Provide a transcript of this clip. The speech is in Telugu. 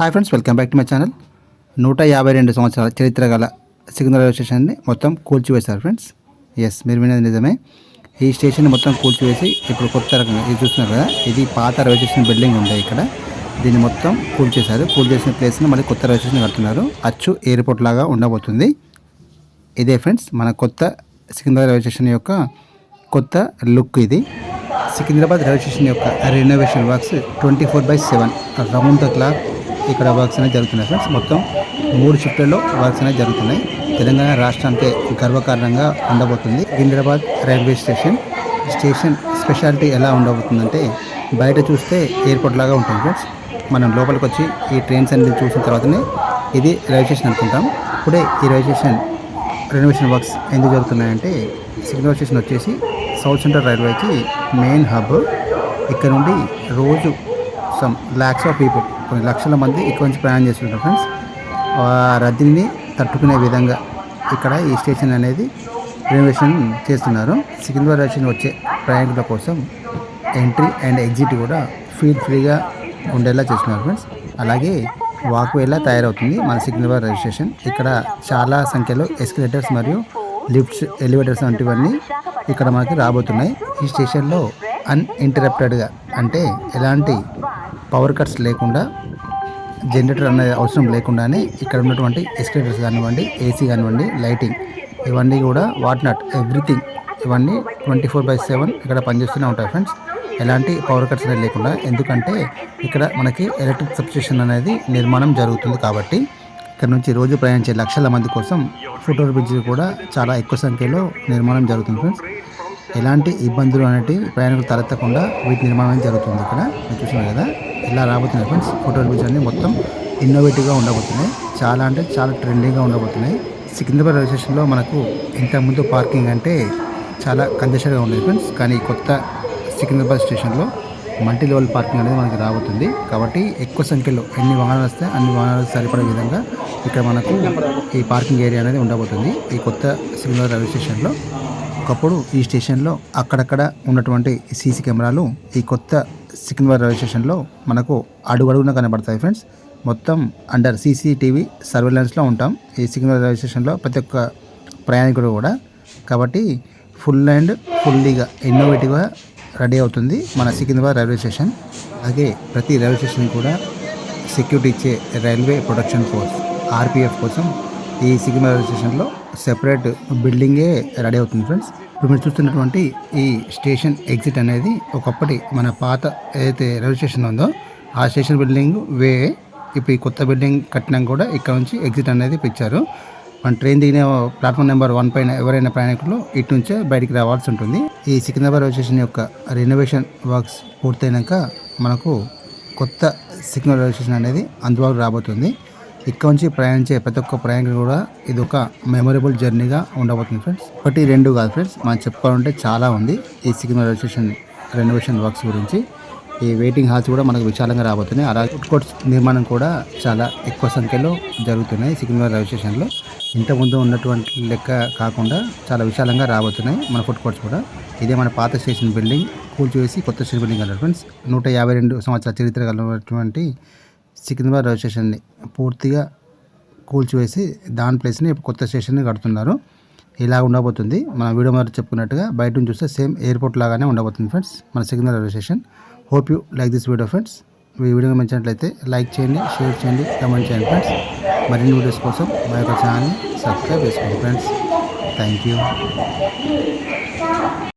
Hi friends, welcome back to my channel. 152 సంవత్సరాల చరిత్ర గల సికింద్రాబాద్ రైల్వే స్టేషన్ని మొత్తం కూల్చివేశారు ఫ్రెండ్స్. ఎస్, మీరు వినేది నిజమే. ఈ స్టేషన్ మొత్తం కూల్చివేసి ఇప్పుడు కొత్త రకంగా ఇది చూస్తున్నారు కదా, ఇది పాత రైల్వే స్టేషన్ బిల్డింగ్ ఉంది ఇక్కడ. దీన్ని మొత్తం కూల్చేశారు. కూల్చేసిన ప్లేస్ని మళ్ళీ కొత్త రైల్వే స్టేషన్ కడుతున్నారు. అచ్చు ఎయిర్పోర్ట్ లాగా ఉండబోతుంది. ఇదే ఫ్రెండ్స్ మన కొత్త సికింద్రాబాద్ రైల్వే స్టేషన్ యొక్క కొత్త లుక్. ఇది సికింద్రాబాద్ రైల్వే స్టేషన్ యొక్క renovation works 24/7 round the clock ఇక్కడ వర్క్స్ అనేది జరుగుతున్నాయి ఫ్రెండ్స్. మొత్తం 3 షిఫ్ట్లలో వర్క్స్ అనేది జరుగుతున్నాయి. తెలంగాణ రాష్ట్రానికి గర్వకారణంగా ఉండబోతుంది సికింద్రాబాద్ రైల్వే స్టేషన్. స్పెషాలిటీ ఎలా ఉండబోతుందంటే, బయట చూస్తే ఎయిర్పోర్ట్ లాగా ఉంటుంది ఫ్రెండ్స్. మనం లోపలికి వచ్చి ఈ ట్రైన్స్ అనేది చూసిన తర్వాతనే ఇది రైల్వే స్టేషన్ అనుకుంటాం. ఇప్పుడే ఈ రైల్వే స్టేషన్ రెనోవేషన్ వర్క్స్ ఎందుకు జరుగుతున్నాయంటే, సికింద్రాబాద్ స్టేషన్ వచ్చేసి సౌత్ సెంట్రల్ రైల్వేకి మెయిన్ హబ్. ఇక్కడ నుండి రోజు సమ్ ల్యాక్స్ ఆఫ్ పీపుల్, కొన్ని లక్షల మంది ఇక్కడ నుంచి ప్రయాణం చేస్తుంటారు ఫ్రెండ్స్. ఆ రద్దీని తట్టుకునే విధంగా ఇక్కడ ఈ స్టేషన్ అనేది రెనోవేషన్ చేస్తున్నారు. సికింద్రాబాద్ స్టేషన్ వచ్చే ప్రయాణికుల కోసం ఎంట్రీ అండ్ ఎగ్జిట్ కూడా ఫ్రీగా ఉండేలా చేస్తున్నారు ఫ్రెండ్స్. అలాగే వాక్వేలా తయారవుతుంది మన సికింద్రాబాద్ రైల్వే స్టేషన్. ఇక్కడ చాలా సంఖ్యలో ఎస్కలేటర్స్ మరియు లిఫ్ట్స్, ఎలివేటర్స్ వంటివన్నీ ఇక్కడ మనకి రాబోతున్నాయి. ఈ స్టేషన్లో అన్ఇంటరప్టెడ్గా, అంటే ఎలాంటి పవర్ కట్స్ లేకుండా, జనరేటర్ అనేది అవసరం లేకుండానే ఇక్కడ ఉన్నటువంటి ఎస్కలేటర్స్ కానివ్వండి, ఏసీ కానివ్వండి, లైటింగ్, ఇవన్నీ కూడా ఎవ్రీథింగ్ ఇవన్నీ 24/7 ఇక్కడ పనిచేస్తూనే ఉంటాయి ఫ్రెండ్స్. ఎలాంటి పవర్ కట్స్ అనేది లేకుండా. ఎందుకంటే ఇక్కడ మనకి ఎలక్ట్రిక్ సబ్స్టేషన్ అనేది నిర్మాణం జరుగుతుంది కాబట్టి ఇక్కడ నుంచి రోజు ప్రయాణించే లక్షల మంది కోసం ఫుట్ఓవర్ బ్రిడ్జ్ కూడా చాలా ఎక్కువ సంఖ్యలో నిర్మాణం జరుగుతుంది ఫ్రెండ్స్. ఎలాంటి ఇబ్బందులు అనేవి ప్రయాణికులు తలెత్తకుండా వీటి నిర్మాణం జరుగుతుంది. ఇక్కడ మీరు చూసినారు కదా, ఇలా రాబోతున్నాయి ఫ్రెండ్స్. ఫుట్ఓవర్ బ్రిడ్జ్ అన్నీ మొత్తం ఇన్నోవేటివ్గా ఉండబోతున్నాయి. చాలా అంటే చాలా ట్రెండింగ్గా ఉండబోతున్నాయి. సికింద్రాబాద్ రైల్వే స్టేషన్లో మనకు ఇంతకుముందు పార్కింగ్ అంటే చాలా కంజెషన్గా ఉండేది ఫ్రెండ్స్. కానీ కొత్త సికింద్రాబాద్ స్టేషన్లో మల్టీ లెవెల్ పార్కింగ్ అనేది మనకి రాబోతుంది. కాబట్టి ఎక్కువ సంఖ్యలో ఎన్ని వాహనాలు వస్తే అన్ని వాహనాలు సరిపడే విధంగా ఇక్కడ మనకు ఈ పార్కింగ్ ఏరియా అనేది ఉండబోతుంది ఈ కొత్త సికింద్రాబాద్ రైల్వే స్టేషన్లో. ఒకప్పుడు ఈ స్టేషన్లో అక్కడక్కడ ఉన్నటువంటి సీసీ కెమెరాలు ఈ కొత్త సికింద్రాబాద్ రైల్వే స్టేషన్లో మనకు అడుగడుగునా కనబడతాయి ఫ్రెండ్స్. మొత్తం అండర్ సీసీటీవీ సర్వేలెన్స్లో ఉంటాం ఈ సికింద్రాబాద్ రైల్వే స్టేషన్లో ప్రతి ఒక్క ప్రయాణికుడు కూడా. కాబట్టి ఫుల్లీగా ఇన్నోవేటివ్గా రెడీ అవుతుంది మన సికింద్రాబాద్ రైల్వే స్టేషన్. అలాగే ప్రతి రైల్వే స్టేషన్ కూడా సెక్యూరిటీ ఇచ్చే రైల్వే ప్రొటెక్షన్ ఫోర్స్ ఆర్పిఎఫ్ కోసం ఈ సికింద్రాబాద్ రైల్వే స్టేషన్లో సెపరేట్ బిల్డింగే రెడీ అవుతుంది ఫ్రెండ్స్. ఇప్పుడు మీరు చూస్తున్నటువంటి ఈ స్టేషన్ ఎగ్జిట్ అనేది ఒకప్పటి మన పాత ఏదైతే రైల్వే స్టేషన్ ఉందో ఆ స్టేషన్ బిల్డింగ్ ఇప్పుడు ఈ కొత్త బిల్డింగ్ కట్టినాక కూడా ఇక్కడ నుంచి ఎగ్జిట్ అనేది ఇచ్చారు. మన ట్రైన్ దిగిన ప్లాట్ఫామ్ నెంబర్ 1 పైన ఎవరైనా ప్రయాణికులు ఇటు నుంచే బయటికి రావాల్సి ఉంటుంది. ఈ సికింద్రాబాద్ రైల్వే స్టేషన్ యొక్క రెనోవేషన్ వర్క్స్ పూర్తయినాక మనకు కొత్త సికింద్రాబాద్ రైల్వే స్టేషన్ అనేది అందుబాటులో రాబోతుంది. ఇక్కడ నుంచి ప్రయాణించే ప్రతి ఒక్క ప్రయాణికులు కూడా ఇది ఒక మెమొరబుల్ జర్నీగా ఉండబోతుంది ఫ్రెండ్స్. 1-2 కాదు ఫ్రెండ్స్, మనం చెప్పుకోవాలంటే చాలా ఉంది ఈ Secunderabad railway station renovation works గురించి. ఈ వెయిటింగ్ హాల్స్ కూడా మనకు విశాలంగా రాబోతున్నాయి. అలాగే ఫుడ్ కోర్ట్స్ నిర్మాణం కూడా చాలా ఎక్కువ సంఖ్యలో జరుగుతున్నాయి సికింద్రాబాద్ రైల్వే స్టేషన్లో. ఇంతకుముందు ఉన్నటువంటి లెక్క కాకుండా చాలా విశాలంగా రాబోతున్నాయి మన ఫుడ్ కోర్ట్స్ కూడా. ఇదే మన పాత స్టేషన్ బిల్డింగ్ కూల్చివేసి కొత్త స్టేషన్ బిల్డింగ్ అన్నారు ఫ్రెండ్స్. 152 సంవత్సరాల చరిత్ర కలిగినటువంటి సికింద్రాబాద్ రైల్వే స్టేషన్ని పూర్తిగా కూల్చివేసి దాని ప్లేస్ని ఇప్పుడు కొత్త స్టేషన్ని కడుతున్నారు. ఇలా ఉండబోతుంది. మన వీడియో మొదటి చెప్పుకున్నట్టుగా బయట నుంచి చూస్తే సేమ్ ఎయిర్పోర్ట్ లాగానే ఉండబోతుంది ఫ్రెండ్స్ మన Secunderabad railway station. Hope you like this video friends. ఈ వీడియో నచ్చినట్లయితే లైక్ చేయండి, షేర్ చేయండి, కామెంట్ చేయండి ఫ్రెండ్స్. మరిన్ని వీడియోస్ కోసం మా యొక్క ఛానల్ని సబ్స్క్రైబ్ చేసుకోండి ఫ్రెండ్స్. Thank you.